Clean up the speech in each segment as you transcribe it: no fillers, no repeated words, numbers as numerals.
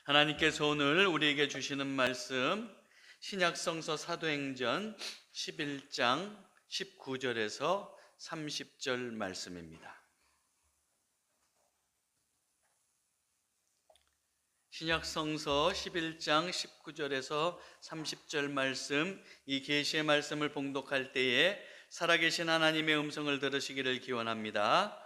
하나님께서 오늘 우리에게 주시는 말씀 신약성서 사도행전 11장 19절에서 30절 말씀입니다. 신약성서 11장 19절에서 30절 말씀, 이 계시의 말씀을 봉독할 때에 살아계신 하나님의 음성을 들으시기를 기원합니다.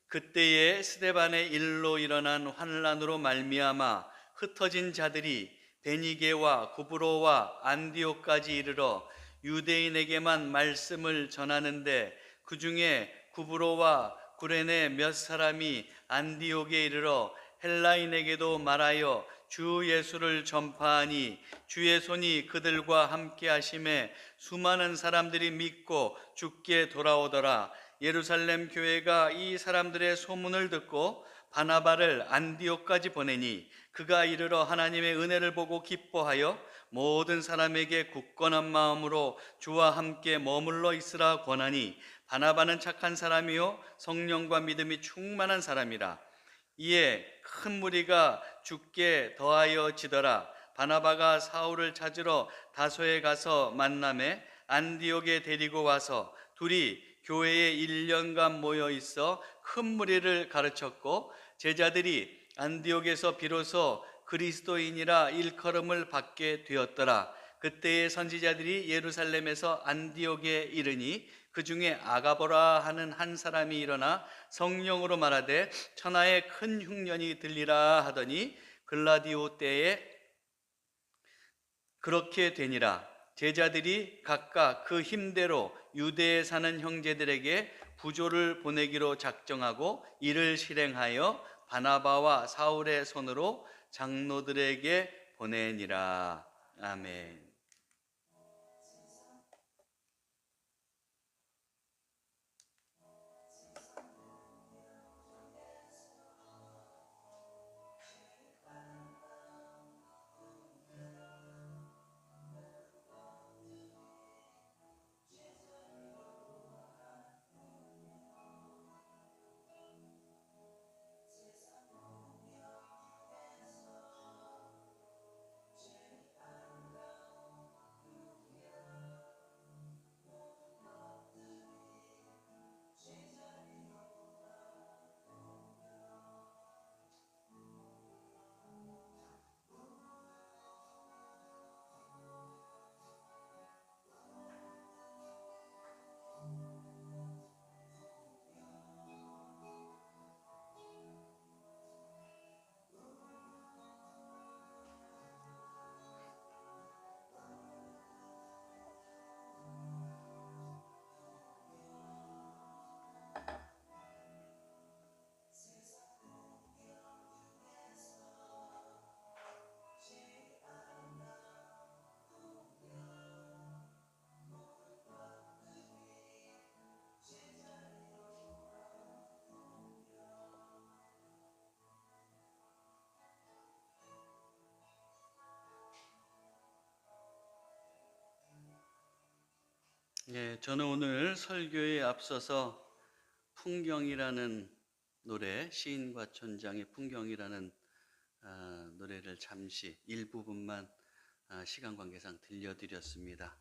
그때에 스데반의 일로 일어난 환난으로 말미암아 흩어진 자들이 베니게와 구브로와 안디옥까지 이르러 유대인에게만 말씀을 전하는데, 그 중에 구브로와 구레네 몇 사람이 안디옥에 이르러 헬라인에게도 말하여 주 예수를 전파하니, 주의 손이 그들과 함께 하심에 수많은 사람들이 믿고 주께 돌아오더라. 예루살렘 교회가 이 사람들의 소문을 듣고 바나바를 안디옥까지 보내니, 그가 이르러 하나님의 은혜를 보고 기뻐하여 모든 사람에게 굳건한 마음으로 주와 함께 머물러 있으라 권하니, 바나바는 착한 사람이요 성령과 믿음이 충만한 사람이라. 이에 큰 무리가 주께 더하여 지더라. 바나바가 사울을 찾으러 다소에 가서 만나매 안디옥에 데리고 와서 둘이 교회에 1년간 모여 있어 큰 무리를 가르쳤고, 제자들이 안디옥에서 비로소 그리스도인이라 일컬음을 받게 되었더라. 그때의 선지자들이 예루살렘에서 안디옥에 이르니, 그 중에 아가보라 하는 한 사람이 일어나 성령으로 말하되 천하에 큰 흉년이 들리라 하더니, 글라디오 때에 그렇게 되니라. 제자들이 각각 그 힘대로 유대에 사는 형제들에게 부조를 보내기로 작정하고 이를 실행하여 바나바와 사울의 손으로 장로들에게 보내니라. 아멘. 저는 오늘 설교에 앞서서 풍경이라는 노래, 시인과 촌장의 풍경이라는 노래를 잠시 일부분만 시간 관계상 들려드렸습니다.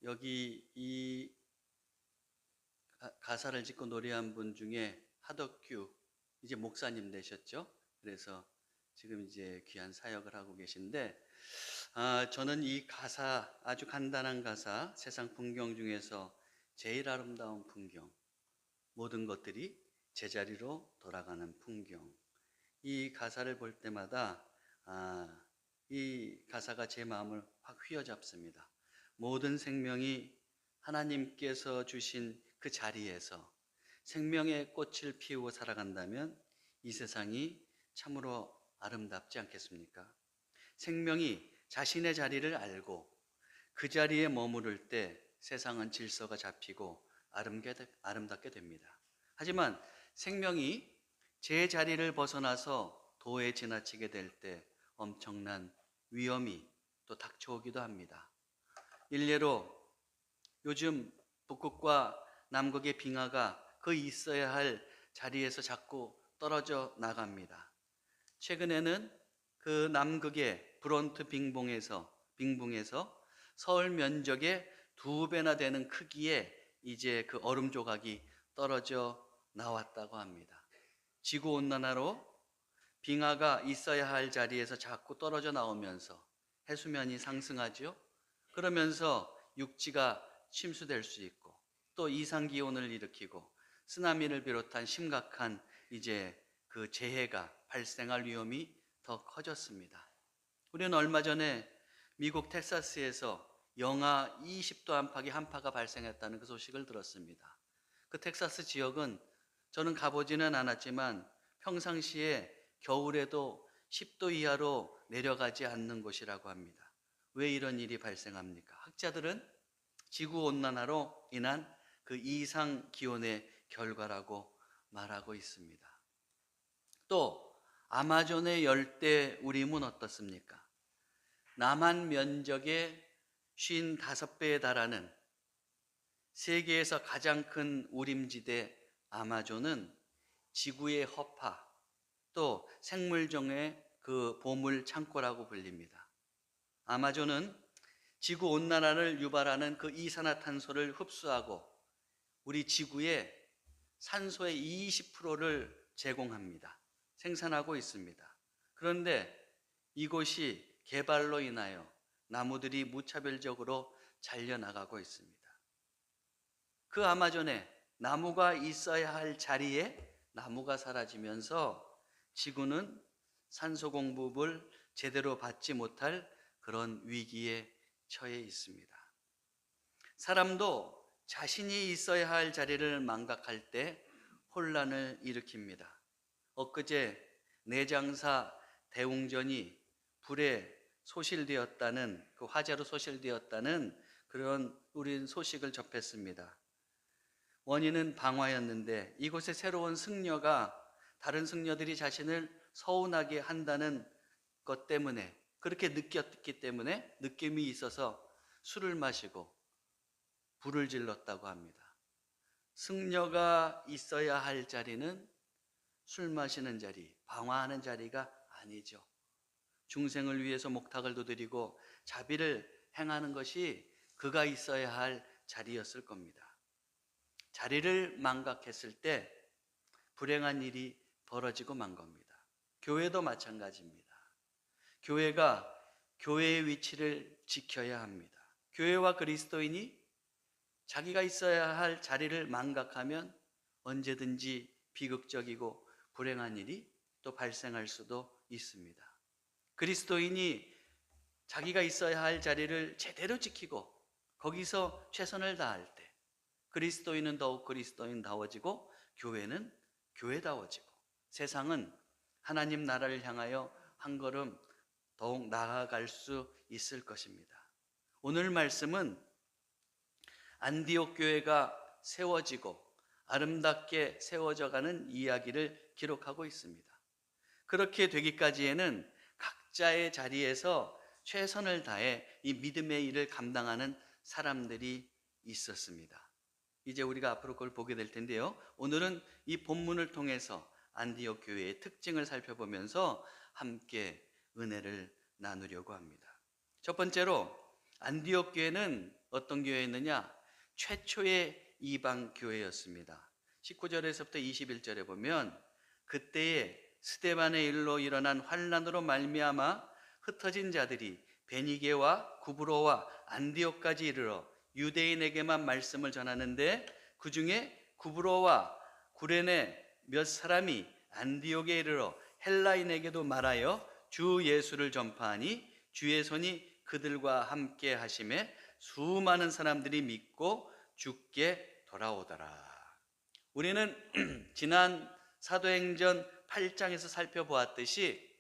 여기 이 가사를 짓고 노래한 분 중에 하덕규, 이제 목사님 되셨죠? 그래서 지금 이제 귀한 사역을 하고 계신데, 저는 이 가사, 아주 간단한 가사, 세상 풍경 중에서 제일 아름다운 풍경, 모든 것들이 제자리로 돌아가는 풍경, 이 가사를 볼 때마다 이 가사가 제 마음을 확 휘어잡습니다. 모든 생명이 하나님께서 주신 그 자리에서 생명의 꽃을 피우고 살아간다면 이 세상이 참으로 아름답지 않겠습니까? 생명이 자신의 자리를 알고 그 자리에 머무를 때 세상은 질서가 잡히고 아름답게 됩니다. 하지만 생명이 제 자리를 벗어나서 도에 지나치게 될 때 엄청난 위험이 또 닥쳐오기도 합니다. 일례로 요즘 북극과 남극의 빙하가 그 있어야 할 자리에서 자꾸 떨어져 나갑니다. 최근에는 그 남극의 브론트 빙봉에서 서울 면적의 2배나 되는 크기의 이제 그 얼음 조각이 떨어져 나왔다고 합니다. 지구 온난화로 빙하가 있어야 할 자리에서 자꾸 떨어져 나오면서 해수면이 상승하죠. 그러면서 육지가 침수될 수 있고 또 이상 기온을 일으키고 쓰나미를 비롯한 심각한 이제 그 재해가 발생할 위험이 더 커졌습니다. 우리는 얼마 전에 미국 텍사스에서 영하 20도 안팎의 한파가 발생했다는 그 소식을 들었습니다. 그 텍사스 지역은 저는 가보지는 않았지만 평상시에 겨울에도 10도 이하로 내려가지 않는 곳이라고 합니다. 왜 이런 일이 발생합니까? 학자들은 지구온난화로 인한 그 이상 기온의 결과라고 말하고 있습니다. 또 아마존의 열대 우림은 어떻습니까? 남한 면적의 55배에 달하는 세계에서 가장 큰 우림지대 아마존은 지구의 허파 또 생물종의 그 보물 창고라고 불립니다. 아마존은 지구 온난화를 유발하는 그 이산화탄소를 흡수하고 우리 지구의 산소의 20%를 제공합니다. 생산하고 있습니다. 그런데 이곳이 개발로 인하여 나무들이 무차별적으로 잘려나가고 있습니다. 그 아마존에 나무가 있어야 할 자리에 나무가 사라지면서 지구는 산소 공급을 제대로 받지 못할 그런 위기에 처해 있습니다. 사람도 자신이 있어야 할 자리를 망각할 때 혼란을 일으킵니다. 엊그제 내장사 대웅전이 불에 소실되었다는 그 화재로 소실되었다는 그런 우린 소식을 접했습니다. 원인은 방화였는데 이곳에 새로운 승려가 다른 승려들이 자신을 서운하게 한다는 것 때문에 그렇게 느꼈기 때문에 느낌이 있어서 술을 마시고 불을 질렀다고 합니다. 승려가 있어야 할 자리는 술 마시는 자리, 방화하는 자리가 아니죠. 중생을 위해서 목탁을 두드리고 자비를 행하는 것이 그가 있어야 할 자리였을 겁니다. 자리를 망각했을 때 불행한 일이 벌어지고 만 겁니다. 교회도 마찬가지입니다. 교회가 교회의 위치를 지켜야 합니다. 교회와 그리스도인이 자기가 있어야 할 자리를 망각하면 언제든지 비극적이고 불행한 일이 또 발생할 수도 있습니다. 그리스도인이 자기가 있어야 할 자리를 제대로 지키고 거기서 최선을 다할 때 그리스도인은 더욱 그리스도인다워지고 교회는 교회다워지고 세상은 하나님 나라를 향하여 한 걸음 더욱 나아갈 수 있을 것입니다. 오늘 말씀은 안디옥 교회가 세워지고 아름답게 세워져가는 이야기를 기록하고 있습니다. 그렇게 되기까지에는 각자의 자리에서 최선을 다해 이 믿음의 일을 감당하는 사람들이 있었습니다. 이제 우리가 앞으로 그걸 보게 될 텐데요. 오늘은 이 본문을 통해서 안디옥 교회의 특징을 살펴보면서 함께 은혜를 나누려고 합니다. 첫 번째로 안디옥 교회는 어떤 교회였느냐? 최초의 이방 교회였습니다. 19절에서부터 21절에 보면 그때에 스데반의 일로 일어난 환난으로 말미암아 흩어진 자들이 베니게와 구브로와 안디옥까지 이르러 유대인에게만 말씀을 전하는데 그 중에 구브로와 구레네 몇 사람이 안디옥에 이르러 헬라인에게도 말하여 주 예수를 전파하니 주의 손이 그들과 함께 하심에 수많은 사람들이 믿고 주께 돌아오더라. 우리는 지난 사도행전 8장에서 살펴보았듯이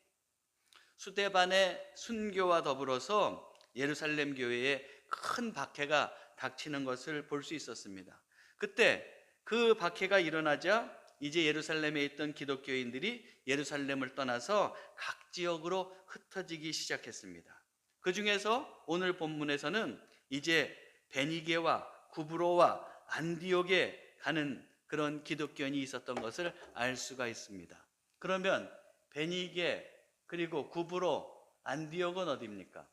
스데반의 순교와 더불어서 예루살렘 교회에 큰 박해가 닥치는 것을 볼 수 있었습니다. 그때 그 박해가 일어나자 이제 예루살렘에 있던 기독교인들이 예루살렘을 떠나서 각 지역으로 흩어지기 시작했습니다. 그 중에서 오늘 본문에서는 이제 베니게와 구브로와 안디옥에 가는 그런 기독교인이 있었던 것을 알 수가 있습니다. 그러면 베니게, 그리고 구브로, 안디옥은 어디입니까?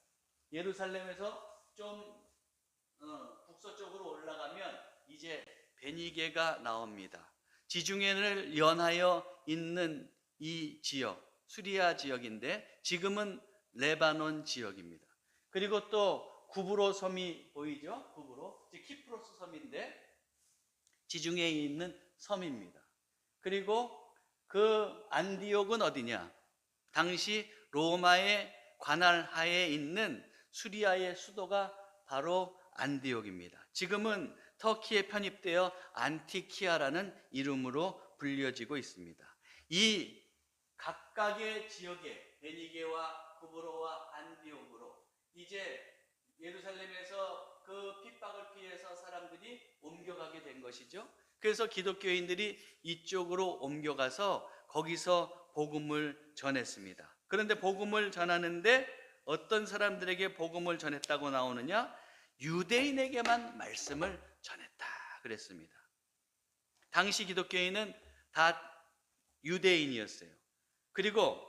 예루살렘에서 좀 북서쪽으로 올라가면 이제 베니게가 나옵니다. 지중해를 연하여 있는 이 지역, 수리아 지역인데 지금은 레바논 지역입니다. 그리고 또 구브로 섬이 보이죠? 구브로, 즉 키프로스 섬인데 지중해에 있는 섬입니다. 그리고 그 안디옥은 어디냐? 당시 로마의 관할 하에 있는 수리아의 수도가 바로 안디옥입니다. 지금은 터키에 편입되어 안티키아라는 이름으로 불려지고 있습니다. 이 각각의 지역에 베니게와 구브로와 안디옥으로 이제 예루살렘에서 그 핍박을 피해서 사람들이 옮겨가게 된 것이죠. 그래서 기독교인들이 이쪽으로 옮겨가서 거기서 복음을 전했습니다. 그런데 복음을 전하는데 어떤 사람들에게 복음을 전했다고 나오느냐? 유대인에게만 말씀을 전했다 그랬습니다. 당시 기독교인은 다 유대인이었어요. 그리고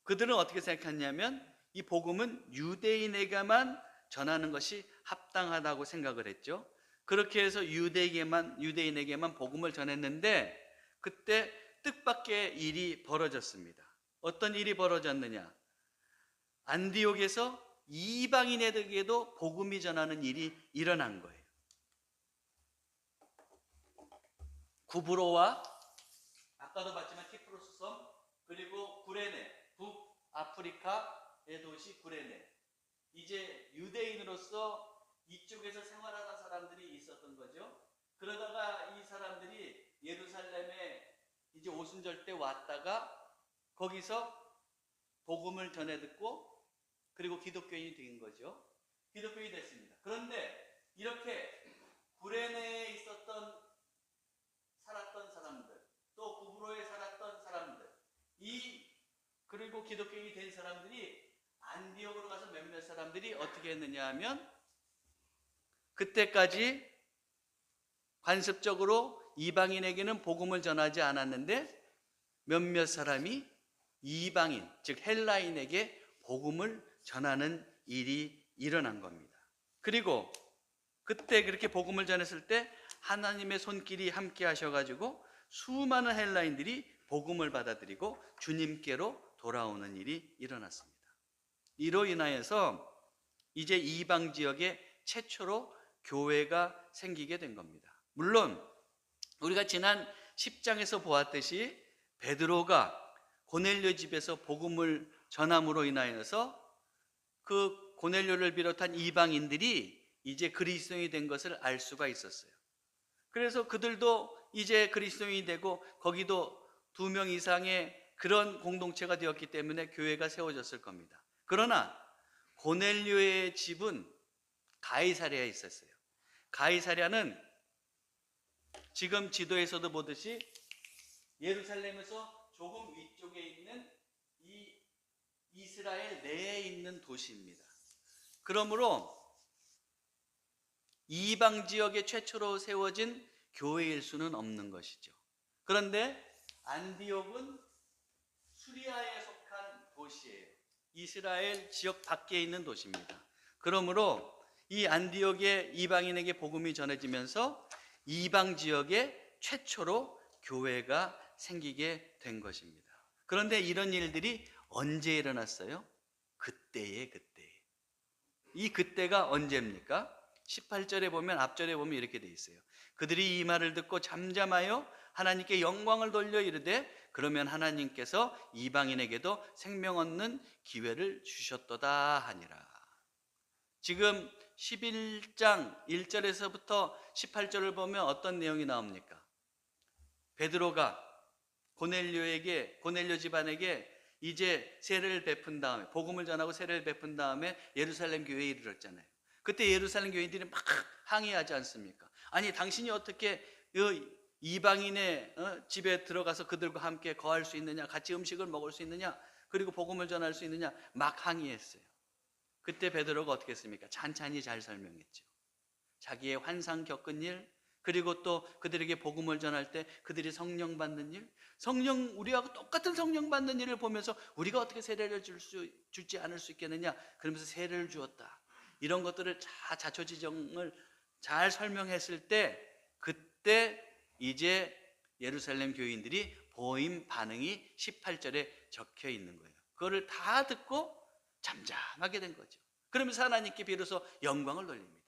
그들은 어떻게 생각했냐면 이 복음은 유대인에게만 전하는 것이 합당하다고 생각을 했죠. 그렇게 해서 유대인에게만 복음을 전했는데 그때 뜻밖의 일이 벌어졌습니다. 어떤 일이 벌어졌느냐? 안디옥에서 이방인에게도 복음이 전하는 일이 일어난 거예요. 구브로와 아까도 봤지만 키프로스 섬, 그리고 구레네, 북아프리카의 도시 구레네. 이제 유대인으로서 이쪽에서 생활하는 사람들이 있었던 거죠. 그러다가 이 사람들이 예루살렘에 이제 오순절 때 왔다가 거기서 복음을 전해 듣고 그리고 기독교인이 된 거죠. 기독교인이 됐습니다. 그런데 이렇게 구레네에 살았던 사람들, 또 구브로에 살았던 사람들, 그리고 기독교인이 된 사람들이 안디옥으로 가서 몇몇 사람들이 어떻게 했느냐 하면 그때까지 관습적으로 이방인에게는 복음을 전하지 않았는데 몇몇 사람이 이방인, 즉 헬라인에게 복음을 전하는 일이 일어난 겁니다. 그리고 그때 그렇게 복음을 전했을 때 하나님의 손길이 함께 하셔가지고 수많은 헬라인들이 복음을 받아들이고 주님께로 돌아오는 일이 일어났습니다. 이로 인하여서 이제 이방 지역에 최초로 교회가 생기게 된 겁니다. 물론 우리가 지난 10장에서 보았듯이 베드로가 고넬료 집에서 복음을 전함으로 인하여서 그 고넬료를 비롯한 이방인들이 이제 그리스도인이 된 것을 알 수가 있었어요. 그래서 그들도 이제 그리스도인이 되고 거기도 2명 이상의 그런 공동체가 되었기 때문에 교회가 세워졌을 겁니다. 그러나 고넬료의 집은 가이사랴에 있었어요. 가이사랴는 지금 지도에서도 보듯이 예루살렘에서 조금 위쪽에 있는 이 이스라엘 내에 있는 도시입니다. 그러므로 이방 지역에 최초로 세워진 교회일 수는 없는 것이죠. 그런데 안디옥은 수리아에 속한 도시예요. 이스라엘 지역 밖에 있는 도시입니다. 그러므로 이 안디옥의 이방인에게 복음이 전해지면서 이방 지역에 최초로 교회가 생기게 된 것입니다. 그런데 이런 일들이 언제 일어났어요? 그때에. 이 그때가 언제입니까? 18절에 보면 앞절에 보면 이렇게 돼 있어요. 그들이 이 말을 듣고 잠잠하여 하나님께 영광을 돌려 이르되 그러면 하나님께서 이방인에게도 생명 얻는 기회를 주셨도다 하니라. 지금 11장 1절에서부터 18절을 보면 어떤 내용이 나옵니까? 베드로가 고넬료 집안에게 이제 세례를 베푼 다음에 복음을 전하고 세례를 베푼 다음에 예루살렘 교회에 이르렀잖아요. 그때 예루살렘 교인들이 막 항의하지 않습니까? 아니 당신이 어떻게 이방인의 집에 들어가서 그들과 함께 거할 수 있느냐, 같이 음식을 먹을 수 있느냐, 그리고 복음을 전할 수 있느냐 막 항의했어요. 그때 베드로가 어떻게 했습니까? 찬찬히 잘 설명했죠. 자기의 환상 겪은 일, 그리고 또 그들에게 복음을 전할 때 그들이 성령 받는 일, 성령, 우리하고 똑같은 성령 받는 일을 보면서 우리가 어떻게 세례를 주지 않을 수 있겠느냐, 그러면서 세례를 주었다. 이런 것들을 자초지종을 잘 설명했을 때, 그때 이제 예루살렘 교인들이 보임 반응이 18절에 적혀 있는 거예요. 그거를 다 듣고 잠잠하게 된 거죠. 그러면서 하나님께 비로소 영광을 돌립니다.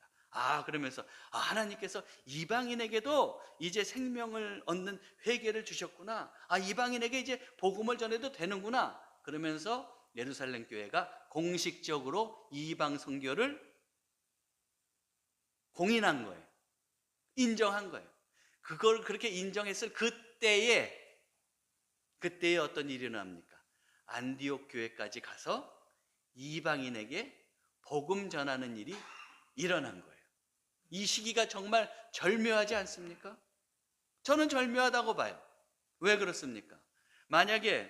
그러면서 하나님께서 이방인에게도 이제 생명을 얻는 회개를 주셨구나. 이방인에게 이제 복음을 전해도 되는구나. 그러면서 예루살렘 교회가 공식적으로 이방 선교를 공인한 거예요. 인정한 거예요. 그걸 그렇게 인정했을 그때에 어떤 일이 일어납니까? 안디옥 교회까지 가서 이방인에게 복음 전하는 일이 일어난 거예요. 이 시기가 정말 절묘하지 않습니까? 저는 절묘하다고 봐요. 왜 그렇습니까? 만약에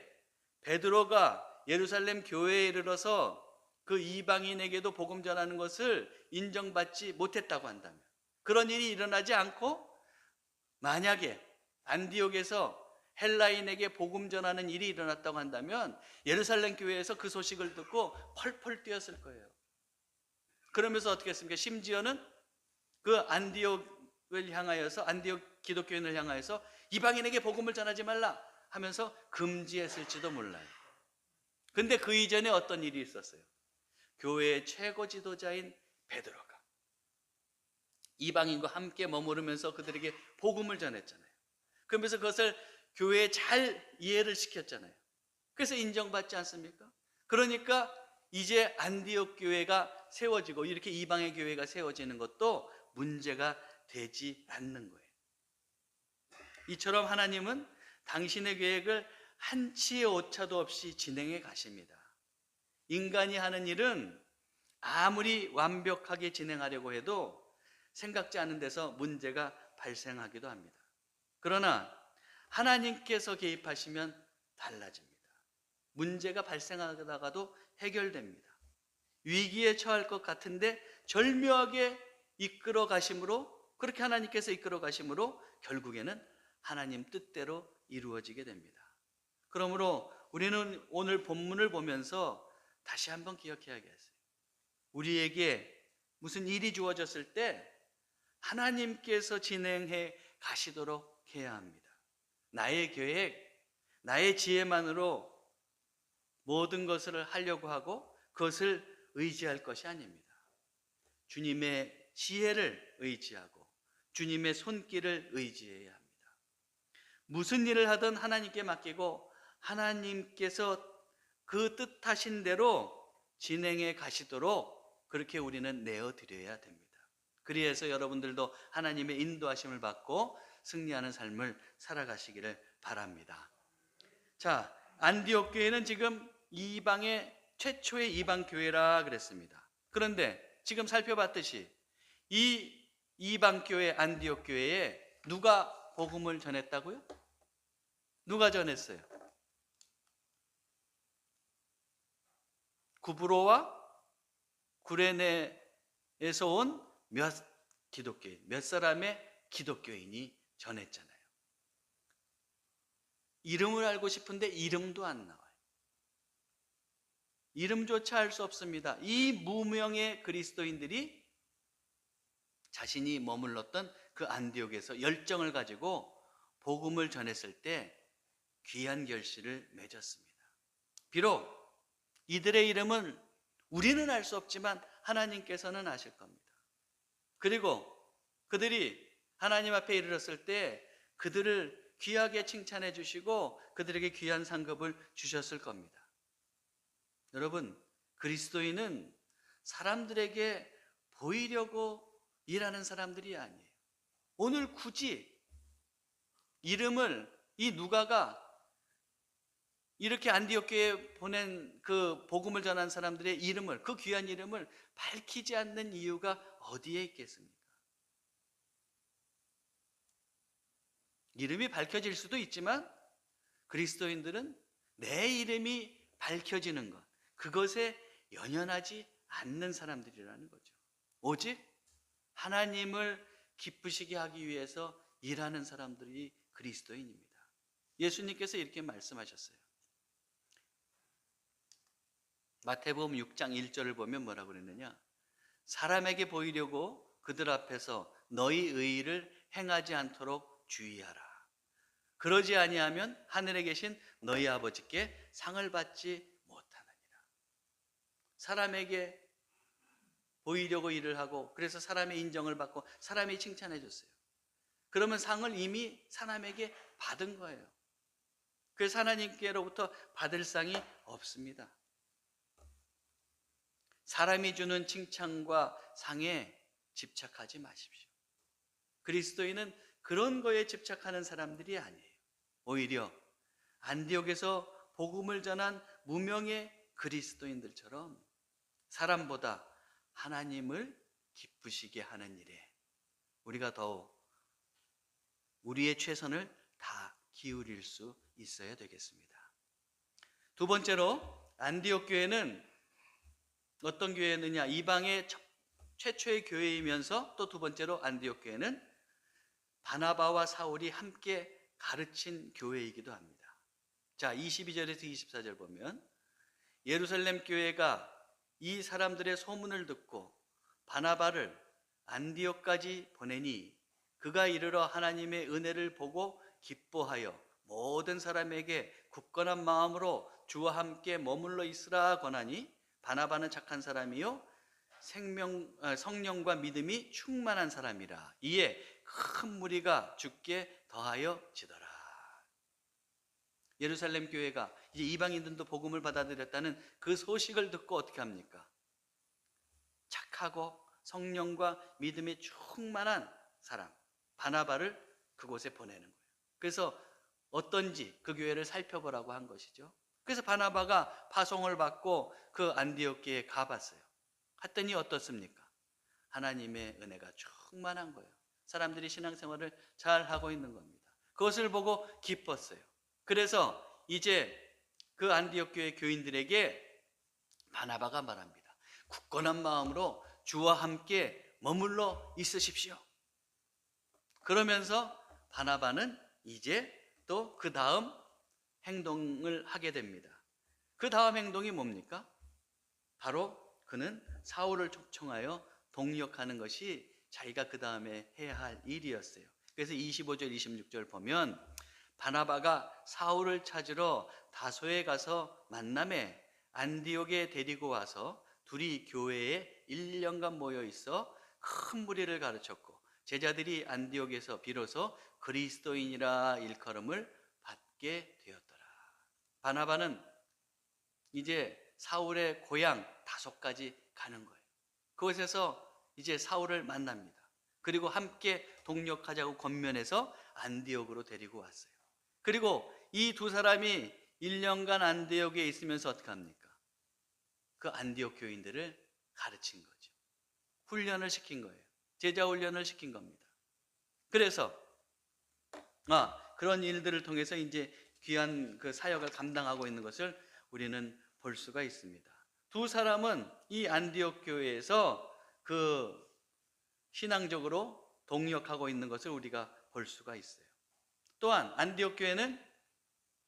베드로가 예루살렘 교회에 이르러서 그 이방인에게도 복음 전하는 것을 인정받지 못했다고 한다면, 그런 일이 일어나지 않고 만약에 안디옥에서 헬라인에게 복음 전하는 일이 일어났다고 한다면 예루살렘 교회에서 그 소식을 듣고 펄펄 뛰었을 거예요. 그러면서 어떻게 했습니까? 심지어는 그 안디옥을 향하여서, 안디옥 기독교인을 향하여서 이방인에게 복음을 전하지 말라 하면서 금지했을지도 몰라요. 근데 그 이전에 어떤 일이 있었어요? 교회의 최고 지도자인 베드로가 이방인과 함께 머무르면서 그들에게 복음을 전했잖아요. 그러면서 그것을 교회에 잘 이해를 시켰잖아요. 그래서 인정받지 않습니까? 그러니까 이제 안디옥 교회가 세워지고 이렇게 이방의 교회가 세워지는 것도 문제가 되지 않는 거예요. 이처럼 하나님은 당신의 계획을 한치의 오차도 없이 진행해 가십니다. 인간이 하는 일은 아무리 완벽하게 진행하려고 해도 생각지 않은 데서 문제가 발생하기도 합니다. 그러나 하나님께서 개입하시면 달라집니다. 문제가 발생하다가도 해결됩니다. 위기에 처할 것 같은데 절묘하게 이끌어 가심으로, 그렇게 하나님께서 이끌어 가심으로 결국에는 하나님 뜻대로 이루어지게 됩니다. 그러므로 우리는 오늘 본문을 보면서 다시 한번 기억해야겠어요. 우리에게 무슨 일이 주어졌을 때 하나님께서 진행해 가시도록 해야 합니다. 나의 계획, 나의 지혜만으로 모든 것을 하려고 하고 그것을 의지할 것이 아닙니다. 주님의 지혜를 의지하고 주님의 손길을 의지해야 합니다. 무슨 일을 하든 하나님께 맡기고 하나님께서 그 뜻하신 대로 진행해 가시도록 그렇게 우리는 내어드려야 됩니다. 그래서 여러분들도 하나님의 인도하심을 받고 승리하는 삶을 살아가시기를 바랍니다. 자, 안디옥 교회는 지금 이방의 최초의 이방 교회라 그랬습니다. 그런데 지금 살펴봤듯이 이 이방 교회, 안디옥 교회에 누가 복음을 전했다고요? 누가 전했어요? 구브로와 구레네에서 온 몇 기독교인, 몇 사람의 기독교인이 전했잖아요. 이름을 알고 싶은데 이름도 안 나와요. 이름조차 알 수 없습니다. 이 무명의 그리스도인들이 자신이 머물렀던 그 안디옥에서 열정을 가지고 복음을 전했을 때 귀한 결실을 맺었습니다. 비록 이들의 이름은 우리는 알 수 없지만 하나님께서는 아실 겁니다. 그리고 그들이 하나님 앞에 이르렀을 때 그들을 귀하게 칭찬해 주시고 그들에게 귀한 상급을 주셨을 겁니다. 여러분, 그리스도인은 사람들에게 보이려고 일하는 사람들이 아니에요. 오늘 굳이 이름을, 이 누가가 이렇게 안디옥 교회에 보낸 그 복음을 전한 사람들의 이름을, 그 귀한 이름을 밝히지 않는 이유가 어디에 있겠습니까? 이름이 밝혀질 수도 있지만 그리스도인들은 내 이름이 밝혀지는 것, 그것에 연연하지 않는 사람들이라는 거죠. 오직 하나님을 기쁘시게 하기 위해서 일하는 사람들이 그리스도인입니다. 예수님께서 이렇게 말씀하셨어요. 마태복음 6장 1절을 보면 뭐라고 그랬느냐? 사람에게 보이려고 그들 앞에서 너희 의의를 행하지 않도록 주의하라. 그러지 아니하면 하늘에 계신 너희 아버지께 상을 받지 못하느니라. 사람에게 보이려고 일을 하고, 그래서 사람의 인정을 받고 사람이 칭찬해 줬어요. 그러면 상을 이미 사람에게 받은 거예요. 그래서 하나님께로부터 받을 상이 없습니다. 사람이 주는 칭찬과 상에 집착하지 마십시오. 그리스도인은 그런 거에 집착하는 사람들이 아니에요. 오히려 안디옥에서 복음을 전한 무명의 그리스도인들처럼 사람보다 하나님을 기쁘시게 하는 일에 우리가 더욱 우리의 최선을 다 기울일 수 있어야 되겠습니다. 두 번째로 안디옥 교회는 어떤 교회였느냐? 이방의 최초의 교회이면서 또 두 번째로 안디옥 교회는 바나바와 사울이 함께 가르친 교회이기도 합니다. 자, 22절에서 24절 보면 예루살렘 교회가 이 사람들의 소문을 듣고 바나바를 안디옥까지 보내니 그가 이르러 하나님의 은혜를 보고 기뻐하여 모든 사람에게 굳건한 마음으로 주와 함께 머물러 있으라 권하니 바나바는 착한 사람이요 성령과 믿음이 충만한 사람이라. 이에 큰 무리가 주께 더하여 지더라. 예루살렘 교회가 이제 이방인들도 복음을 받아들였다는 그 소식을 듣고 어떻게 합니까? 착하고 성령과 믿음이 충만한 사람 바나바를 그곳에 보내는 거예요. 그래서 어떤지 그 교회를 살펴보라고 한 것이죠. 그래서 바나바가 파송을 받고 그 안디옥 교회에 가봤어요. 갔더니 어떻습니까? 하나님의 은혜가 충만한 거예요. 사람들이 신앙생활을 잘 하고 있는 겁니다. 그것을 보고 기뻤어요. 그래서 이제 그 안디옥 교회 교인들에게 바나바가 말합니다. 굳건한 마음으로 주와 함께 머물러 있으십시오. 그러면서 바나바는 이제 또 그 다음 행동을 하게 됩니다. 그 다음 행동이 뭡니까? 바로 그는 사울을 초청하여 동력하는 것이 자기가 그 다음에 해야 할 일이었어요. 그래서 25절 26절 보면 바나바가 사울을 찾으러 다소에 가서 만남에 안디옥에 데리고 와서 둘이 교회에 1년간 모여 있어 큰 무리를 가르쳤고 제자들이 안디옥에서 비로소 그리스도인이라 일컬음을 받게 되었더라. 바나바는 이제 사울의 고향 다소까지 가는 거예요. 그곳에서 이제 사울을 만납니다. 그리고 함께 동력하자고 권면해서 안디옥으로 데리고 왔어요. 그리고 이 두 사람이 1년간 안디옥에 있으면서 어떻게 합니까? 그 안디옥 교인들을 가르친 거죠. 훈련을 시킨 거예요. 제자 훈련을 시킨 겁니다. 그래서 그런 일들을 통해서 이제 귀한 그 사역을 감당하고 있는 것을 우리는 볼 수가 있습니다. 두 사람은 이 안디옥 교회에서 그 신앙적으로 동력하고 있는 것을 우리가 볼 수가 있어요. 또한 안디옥 교회는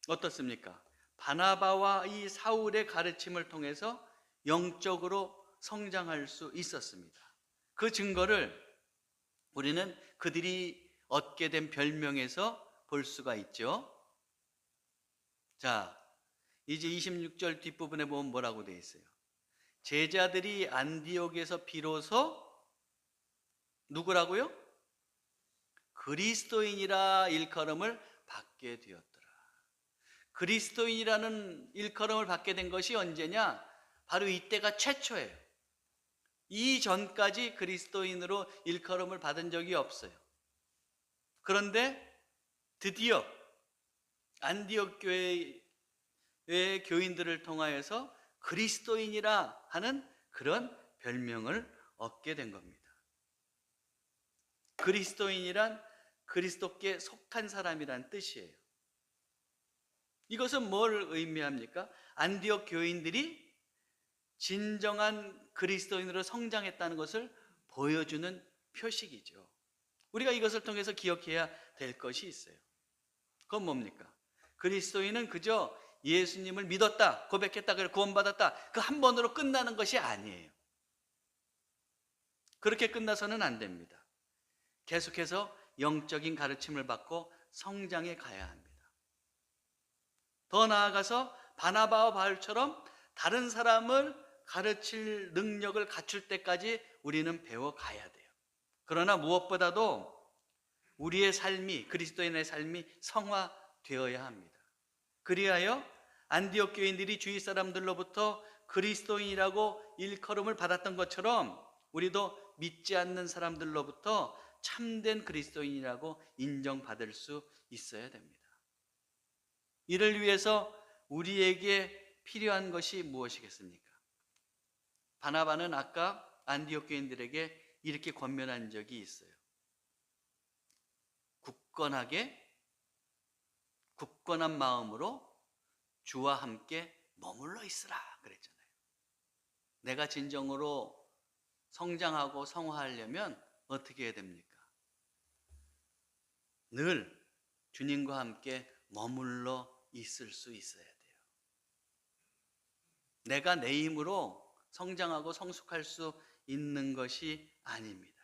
어떻습니까? 바나바와 이 사울의 가르침을 통해서 영적으로 성장할 수 있었습니다. 그 증거를 우리는 그들이 얻게 된 별명에서 볼 수가 있죠. 자, 이제 26절 뒷부분에 보면 뭐라고 되어 있어요? 제자들이 안디옥에서 비로소 누구라고요? 그리스도인이라 일컬음을 받게 되었더라. 그리스도인이라는 일컬음을 받게 된 것이 언제냐? 바로 이때가 최초예요. 이전까지 그리스도인으로 일컬음을 받은 적이 없어요. 그런데 드디어 안디옥 교회의 교인들을 통하여서 그리스도인이라 하는 그런 별명을 얻게 된 겁니다. 그리스도인이란 그리스도께 속한 사람이란 뜻이에요. 이것은 뭘 의미합니까? 안디옥 교인들이 진정한 그리스도인으로 성장했다는 것을 보여주는 표식이죠. 우리가 이것을 통해서 기억해야 될 것이 있어요. 그건 뭡니까? 그리스도인은 그저 예수님을 믿었다, 고백했다, 그래 구원받았다, 그 한 번으로 끝나는 것이 아니에요. 그렇게 끝나서는 안 됩니다. 계속해서 영적인 가르침을 받고 성장해 가야 합니다. 더 나아가서 바나바와 바울처럼 다른 사람을 가르칠 능력을 갖출 때까지 우리는 배워가야 돼요. 그러나 무엇보다도 우리의 삶이, 그리스도인의 삶이 성화되어야 합니다. 그리하여 안디옥 교인들이 주위 사람들로부터 그리스도인이라고 일컬음을 받았던 것처럼 우리도 믿지 않는 사람들로부터 참된 그리스도인이라고 인정받을 수 있어야 됩니다. 이를 위해서 우리에게 필요한 것이 무엇이겠습니까? 바나바는 아까 안디옥 교인들에게 이렇게 권면한 적이 있어요. 굳건한 마음으로 주와 함께 머물러 있으라 그랬잖아요. 내가 진정으로 성장하고 성화하려면 어떻게 해야 됩니까? 늘 주님과 함께 머물러 있을 수 있어야 돼요. 내가 내 힘으로 성장하고 성숙할 수 있는 것이 아닙니다.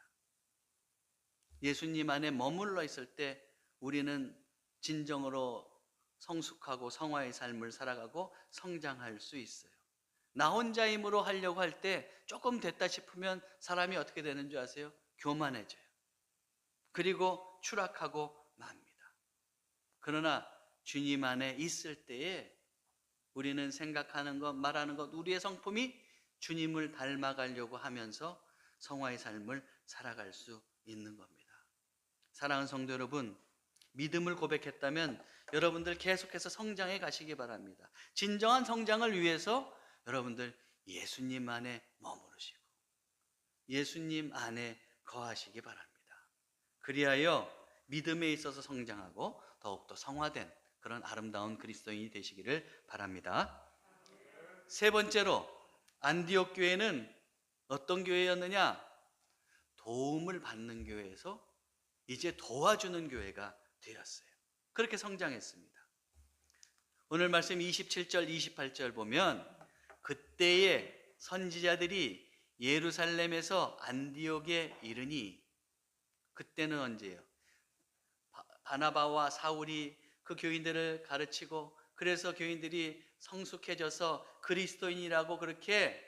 예수님 안에 머물러 있을 때 우리는 진정으로 성숙하고 성화의 삶을 살아가고 성장할 수 있어요. 나 혼자 힘으로 하려고 할 때 조금 됐다 싶으면 사람이 어떻게 되는 줄 아세요? 교만해져요. 그리고 추락하고 맙니다. 그러나 주님 안에 있을 때에 우리는 생각하는 것, 말하는 것, 우리의 성품이 주님을 닮아가려고 하면서 성화의 삶을 살아갈 수 있는 겁니다. 사랑하는 성도 여러분, 믿음을 고백했다면 여러분들 계속해서 성장해 가시기 바랍니다. 진정한 성장을 위해서 여러분들 예수님 안에 머무르시고 예수님 안에 거하시기 바랍니다. 그리하여 믿음에 있어서 성장하고 더욱더 성화된 그런 아름다운 그리스도인이 되시기를 바랍니다. 세 번째로 안디옥 교회는 어떤 교회였느냐? 도움을 받는 교회에서 이제 도와주는 교회가 되었어요. 그렇게 성장했습니다. 오늘 말씀 27절 28절 보면 그때의 선지자들이 예루살렘에서 안디옥에 이르니, 그때는 언제예요? 바나바와 사울이 그 교인들을 가르치고 그래서 교인들이 성숙해져서 그리스도인이라고 그렇게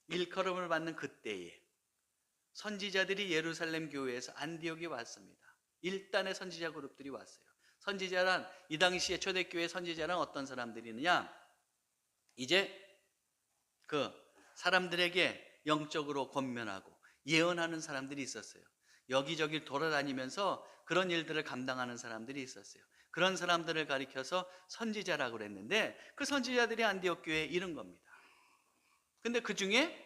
일컬음을 받는 그때에 선지자들이 예루살렘 교회에서 안디옥에 왔습니다. 일단의 선지자 그룹들이 왔어요. 선지자란, 이 당시에 초대교회 선지자란 어떤 사람들이느냐? 이제 그 사람들에게 영적으로 권면하고 예언하는 사람들이 있었어요. 여기저기 돌아다니면서 그런 일들을 감당하는 사람들이 있었어요. 그런 사람들을 가리켜서 선지자라고 그랬는데 그 선지자들이 안디옥 교회에 이른 겁니다. 근데 그 중에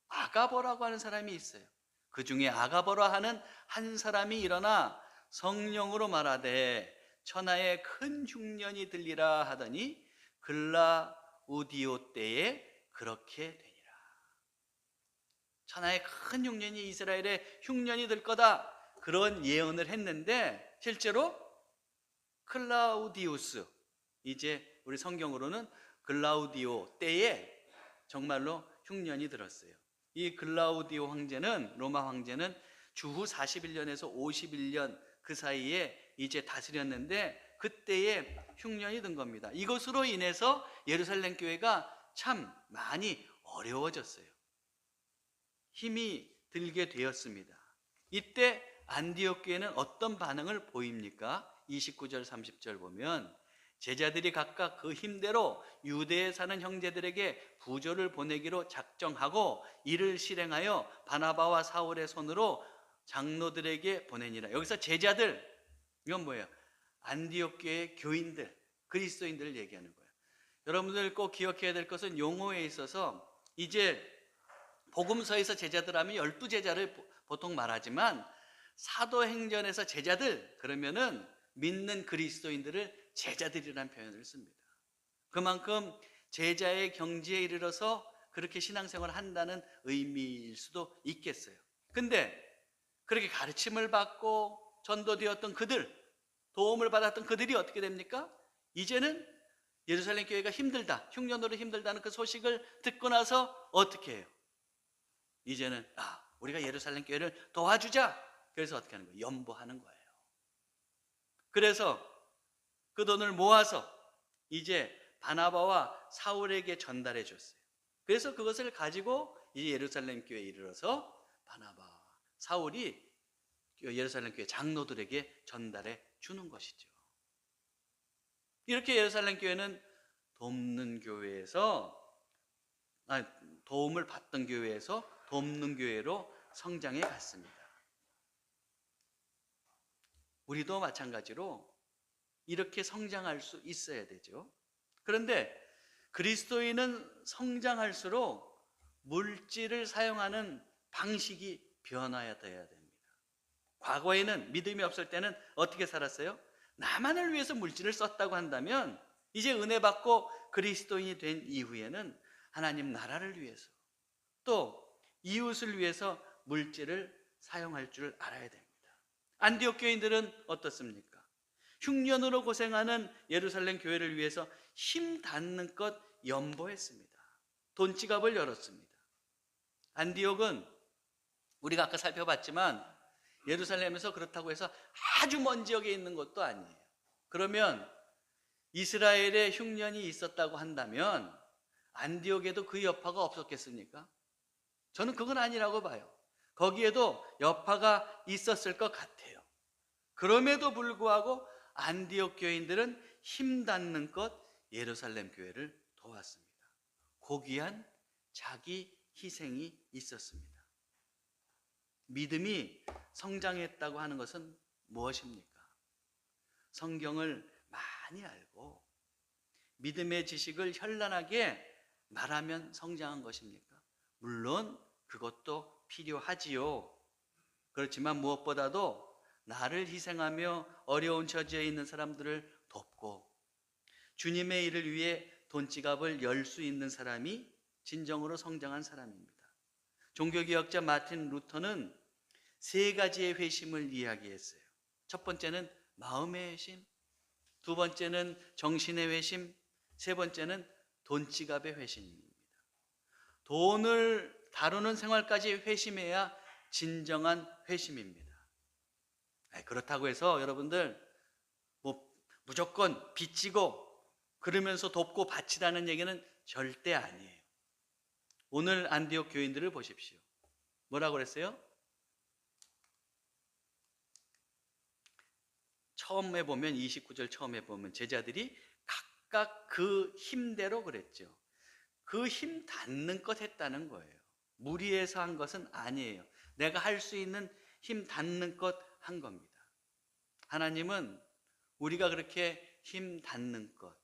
아가보라고 하는 사람이 있어요. 그 중에 아가보라 하는 한 사람이 일어나 성령으로 말하되 천하에 큰 흉년이 들리라 하더니 글라우디오 때에 그렇게 되니라. 천하에 큰 흉년이, 이스라엘에 흉년이 들 거다, 그런 예언을 했는데 실제로 클라우디우스, 이제 우리 성경으로는 글라우디오 때에 정말로 흉년이 들었어요. 이 글라우디오 황제는, 로마 황제는 주후 41년에서 51년 그 사이에 이제 다스렸는데 그때에 흉년이 든 겁니다. 이것으로 인해서 예루살렘 교회가 참 많이 어려워졌어요. 힘이 들게 되었습니다. 이때 안디옥 교회는 어떤 반응을 보입니까? 29절 30절 보면 제자들이 각각 그 힘대로 유대에 사는 형제들에게 부조를 보내기로 작정하고 이를 실행하여 바나바와 사울의 손으로 장로들에게 보내니라. 여기서 제자들, 이건 뭐예요? 안디옥 교회의 교인들, 그리스도인들을 얘기하는 거예요. 여러분들 꼭 기억해야 될 것은 용어에 있어서 이제 복음서에서 제자들 하면 12제자를 보통 말하지만 사도행전에서 제자들 그러면은 믿는 그리스도인들을 제자들이라는 표현을 씁니다. 그만큼 제자의 경지에 이르러서 그렇게 신앙생활을 한다는 의미일 수도 있겠어요. 근데 그렇게 가르침을 받고 전도되었던 그들, 도움을 받았던 그들이 어떻게 됩니까? 이제는 예루살렘 교회가 힘들다, 흉년으로 힘들다는 그 소식을 듣고 나서 어떻게 해요? 이제는 우리가 예루살렘 교회를 도와주자. 그래서 어떻게 하는 거예요? 연보하는 거예요. 그래서 그 돈을 모아서 이제 바나바와 사울에게 전달해 줬어요. 그래서 그것을 가지고 이제 예루살렘 교회에 이르러서 바나바, 사울이 예루살렘 교회 장로들에게 전달해 주는 것이죠. 이렇게 예루살렘 교회는 돕는 교회에서 도움을 받던 교회에서 돕는 교회로 성장해 갔습니다. 우리도 마찬가지로 이렇게 성장할 수 있어야 되죠. 그런데 그리스도인은 성장할수록 물질을 사용하는 방식이 변화되어야 됩니다. 과거에는 믿음이 없을 때는 어떻게 살았어요? 나만을 위해서 물질을 썼다고 한다면 이제 은혜 받고 그리스도인이 된 이후에는 하나님 나라를 위해서 또 이웃을 위해서 물질을 사용할 줄 알아야 됩니다. 안디옥 교인들은 어떻습니까? 흉년으로 고생하는 예루살렘 교회를 위해서 힘 닿는 것 연보했습니다. 돈지갑을 열었습니다. 안디옥은 우리가 아까 살펴봤지만 예루살렘에서 그렇다고 해서 아주 먼 지역에 있는 것도 아니에요. 그러면 이스라엘에 흉년이 있었다고 한다면 안디옥에도 그 여파가 없었겠습니까? 저는 그건 아니라고 봐요. 거기에도 여파가 있었을 것 같아요. 그럼에도 불구하고 안디옥 교인들은 힘 닿는 것 예루살렘 교회를 도왔습니다. 고귀한 자기 희생이 있었습니다. 믿음이 성장했다고 하는 것은 무엇입니까? 성경을 많이 알고 믿음의 지식을 현란하게 말하면 성장한 것입니까? 물론 그것도 필요하지요. 그렇지만 무엇보다도 나를 희생하며 어려운 처지에 있는 사람들을 돕고 주님의 일을 위해 돈지갑을 열 수 있는 사람이 진정으로 성장한 사람입니다. 종교개혁자 마틴 루터는 세 가지의 회심을 이야기했어요. 첫 번째는 마음의 회심, 두 번째는 정신의 회심, 세 번째는 돈지갑의 회심입니다. 돈을 다루는 생활까지 회심해야 진정한 회심입니다. 그렇다고 해서 여러분들 무조건 빚지고 그러면서 돕고 바치라는 얘기는 절대 아니에요. 오늘 안디옥 교인들을 보십시오. 뭐라고 그랬어요? 처음에 보면 29절 처음에 보면 제자들이 각각 그 힘대로 그랬죠. 그 힘 닿는 것 했다는 거예요. 무리해서 한 것은 아니에요. 내가 할 수 있는 힘 닿는 것 한 겁니다. 하나님은 우리가 그렇게 힘 닿는 것,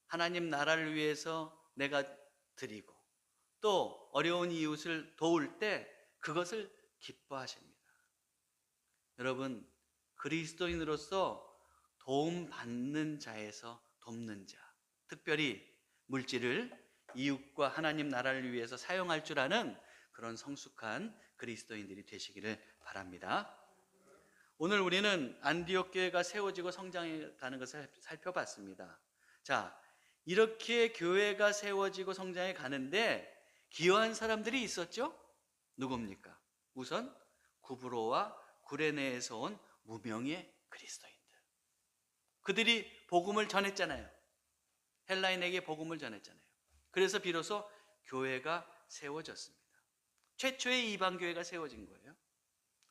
하나님 나라를 위해서 내가 드리고 또 어려운 이웃을 도울 때 그것을 기뻐하십니다. 여러분, 그리스도인으로서 도움받는 자에서 돕는 자, 특별히 물질을 이웃과 하나님 나라를 위해서 사용할 줄 아는 그런 성숙한 그리스도인들이 되시기를 바랍니다. 오늘 우리는 안디옥 교회가 세워지고 성장해 가는 것을 살펴봤습니다. 자, 이렇게 교회가 세워지고 성장해 가는데 기여한 사람들이 있었죠? 누굽니까? 우선 구브로와 구레네에서 온 무명의 그리스도인들. 그들이 복음을 전했잖아요. 헬라인에게 복음을 전했잖아요. 그래서 비로소 교회가 세워졌습니다. 최초의 이방 교회가 세워진 거예요.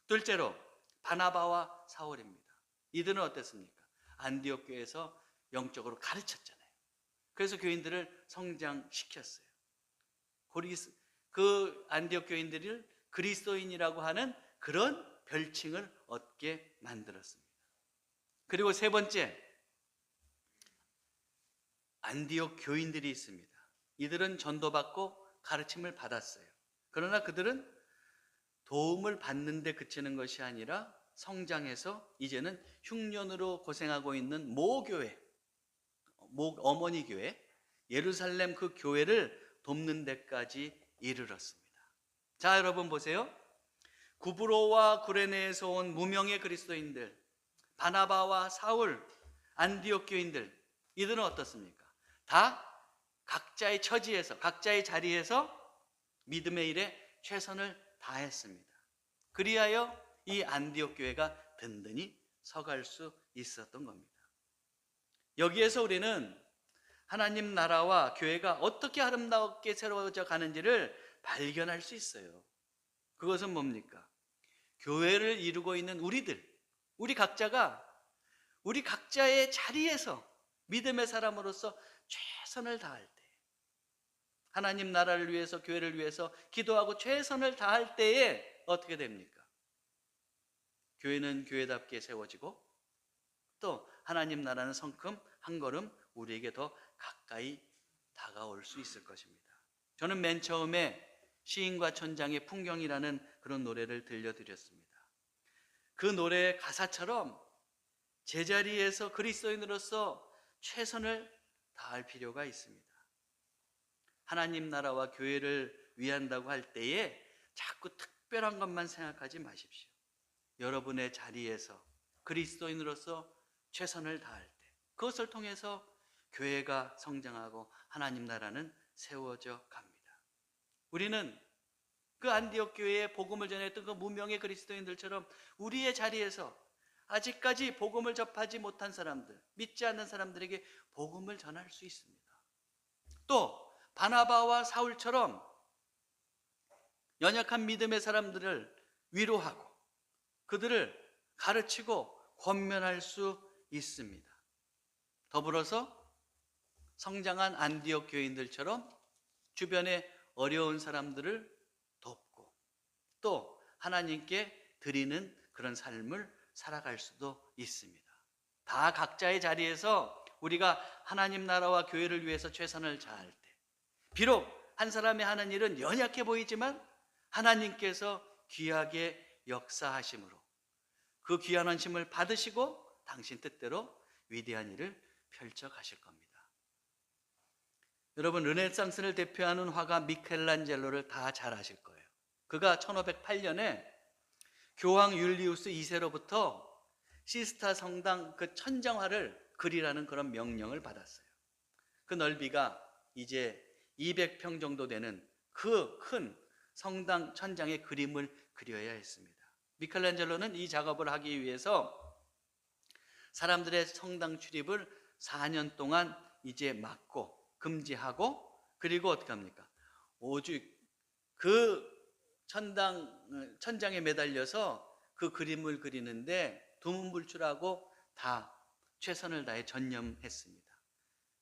둘째로 바나바와 사울입니다. 이들은 어땠습니까? 안디옥 교회에서 영적으로 가르쳤잖아요. 그래서 교인들을 성장시켰어요. 그 안디옥 교인들을 그리스도인이라고 하는 그런 별칭을 얻게 만들었습니다. 그리고 세 번째, 안디옥 교인들이 있습니다. 이들은 전도받고 가르침을 받았어요. 그러나 그들은 도움을 받는 데 그치는 것이 아니라 성장해서 이제는 흉년으로 고생하고 있는 모교회, 어머니 교회, 예루살렘 그 교회를 돕는 데까지 이르렀습니다. 자, 여러분 보세요. 구브로와 구레네에서 온 무명의 그리스도인들, 바나바와 사울, 안디옥 교인들, 이들은 어떻습니까? 다 각자의 처지에서, 각자의 자리에서 믿음의 일에 최선을 다했습니다. 그리하여 이 안디옥 교회가 든든히 서갈 수 있었던 겁니다. 여기에서 우리는 하나님 나라와 교회가 어떻게 아름답게 새로워져 가는지를 발견할 수 있어요. 그것은 뭡니까? 교회를 이루고 있는 우리들, 우리 각자가 우리 각자의 자리에서 믿음의 사람으로서 최선을 다할 때, 하나님 나라를 위해서, 교회를 위해서 기도하고 최선을 다할 때에 어떻게 됩니까? 교회는 교회답게 세워지고 또 하나님 나라는 성큼 한 걸음 우리에게 더 가까이 다가올 수 있을 것입니다. 저는 맨 처음에 시인과 천장의 풍경이라는 그런 노래를 들려드렸습니다. 그 노래의 가사처럼 제자리에서 그리스도인으로서 최선을 다할 필요가 있습니다. 하나님 나라와 교회를 위한다고 할 때에 자꾸 특별한 것만 생각하지 마십시오. 여러분의 자리에서 그리스도인으로서 최선을 다할 때, 그것을 통해서 교회가 성장하고 하나님 나라는 세워져 갑니다. 우리는 그 안디옥 교회에 복음을 전했던 그 무명의 그리스도인들처럼 우리의 자리에서 아직까지 복음을 접하지 못한 사람들, 믿지 않는 사람들에게 복음을 전할 수 있습니다. 또 바나바와 사울처럼 연약한 믿음의 사람들을 위로하고 그들을 가르치고 권면할 수 있습니다. 더불어서 성장한 안디옥 교인들처럼 주변에 어려운 사람들을 돕고 또 하나님께 드리는 그런 삶을 살아갈 수도 있습니다. 다 각자의 자리에서 우리가 하나님 나라와 교회를 위해서 최선을 다할 때, 비록 한 사람이 하는 일은 연약해 보이지만 하나님께서 귀하게 역사하심으로 그 귀한 헌심을 받으시고 당신 뜻대로 위대한 일을 펼쳐 가실 겁니다. 여러분, 르네상스를 대표하는 화가 미켈란젤로를 다 잘 아실 거예요. 그가 1508년에 교황 율리우스 2세로부터 시스타 성당 그 천장화를 그리라는 그런 명령을 받았어요. 그 넓이가 이제 200평 정도 되는 그 큰 성당 천장에 그림을 그려야 했습니다. 미켈란젤로는 이 작업을 하기 위해서 사람들의 성당 출입을 4년 동안 이제 막고 금지하고, 그리고 어떻게 합니까? 오직 그 천장에 매달려서 그 그림을 그리는데 두문불출하고 다 최선을 다해 전념했습니다.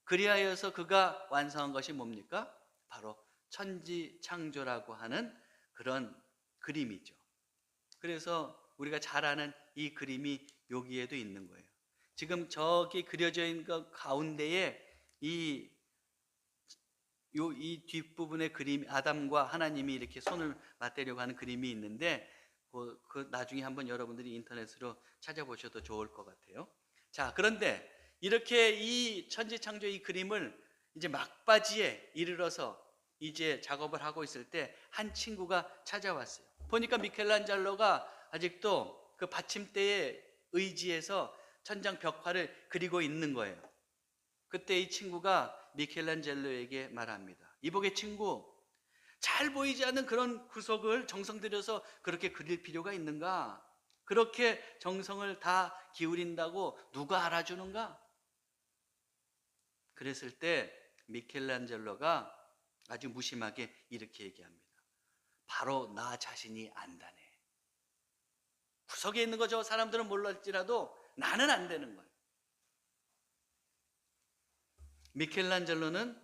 그리하여서 그가 완성한 것이 뭡니까? 바로 천지창조라고 하는 그런 그림이죠. 그래서 우리가 잘 아는 이 그림이 여기에도 있는 거예요. 지금 저기 그려져 있는 것 가운데에 이 뒷부분의 그림, 아담과 하나님이 이렇게 손을 맞대려고 하는 그림이 있는데 그 나중에 한번 여러분들이 인터넷으로 찾아보셔도 좋을 것 같아요. 자, 그런데 이렇게 이 천지창조 이 그림을 이제 막바지에 이르러서 이제 작업을 하고 있을 때 한 친구가 찾아왔어요. 보니까 미켈란젤로가 아직도 그 받침대에 의지해서 천장 벽화를 그리고 있는 거예요. 그때 이 친구가 미켈란젤로에게 말합니다. 이보게 친구, 잘 보이지 않는 그런 구석을 정성 들여서 그렇게 그릴 필요가 있는가? 그렇게 정성을 다 기울인다고 누가 알아주는가? 그랬을 때 미켈란젤로가 아주 무심하게 이렇게 얘기합니다. 바로 나 자신이 안다네. 구석에 있는 거 저 사람들은 몰랐지라도 나는 안 되는 거예요. 미켈란젤로는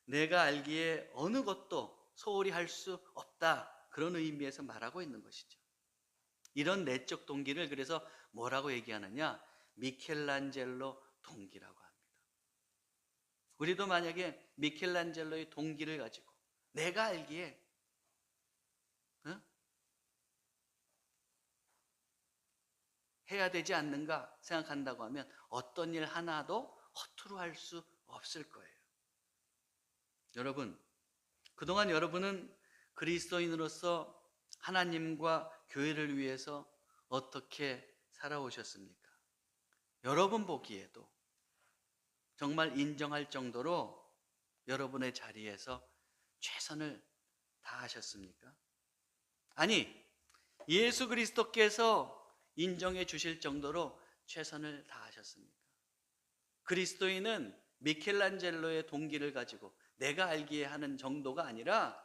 내가 알기에 어느 것도 소홀히 할 수 없다, 그런 의미에서 말하고 있는 것이죠. 이런 내적 동기를 그래서 뭐라고 얘기하느냐? 미켈란젤로 동기라고 합니다. 우리도 만약에 미켈란젤로의 동기를 가지고 내가 알기에 해야 되지 않는가 생각한다고 하면 어떤 일 하나도 허투루 할 수 없을 거예요. 여러분, 그동안 여러분은 그리스도인으로서 하나님과 교회를 위해서 어떻게 살아오셨습니까? 여러분 보기에도 정말 인정할 정도로 여러분의 자리에서 최선을 다하셨습니까? 아니, 예수 그리스도께서 인정해 주실 정도로 최선을 다하셨습니까? 그리스도인은 미켈란젤로의 동기를 가지고 내가 알기에 하는 정도가 아니라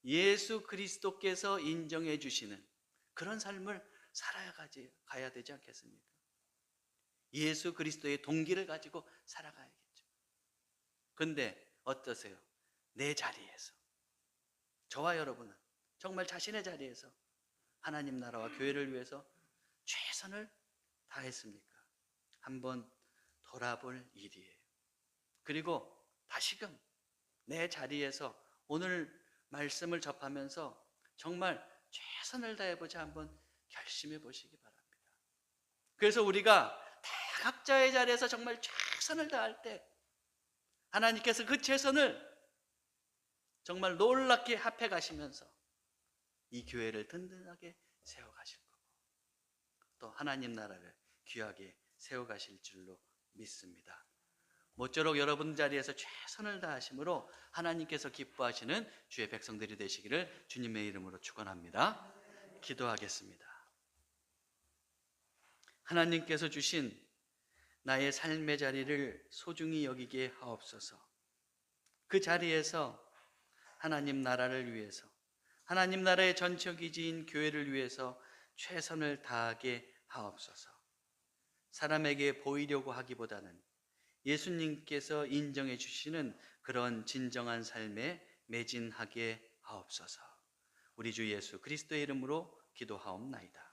예수 그리스도께서 인정해 주시는 그런 삶을 살아가야 되지 않겠습니까? 예수 그리스도의 동기를 가지고 살아가야겠죠. 근데 어떠세요? 내 자리에서, 저와 여러분은 정말 자신의 자리에서 하나님 나라와 교회를 위해서 최선을 다했습니까? 한번 돌아볼 일이에요. 그리고 다시금 내 자리에서 오늘 말씀을 접하면서 정말 최선을 다해보자 한번 결심해 보시기 바랍니다. 그래서 우리가 다 각자의 자리에서 정말 최선을 다할 때 하나님께서 그 최선을 정말 놀랍게 합해 가시면서 이 교회를 든든하게 세워가실 거고 또 하나님 나라를 귀하게 세워가실 줄로 믿습니다. 모쪼록 여러분 자리에서 최선을 다하심으로 하나님께서 기뻐하시는 주의 백성들이 되시기를 주님의 이름으로 축원합니다. 기도하겠습니다. 하나님께서 주신 나의 삶의 자리를 소중히 여기게 하옵소서. 그 자리에서 하나님 나라를 위해서, 하나님 나라의 전처기지인 교회를 위해서 최선을 다하게 하옵소서. 사람에게 보이려고 하기보다는 예수님께서 인정해 주시는 그런 진정한 삶에 매진하게 하옵소서. 우리 주 예수 그리스도의 이름으로 기도하옵나이다.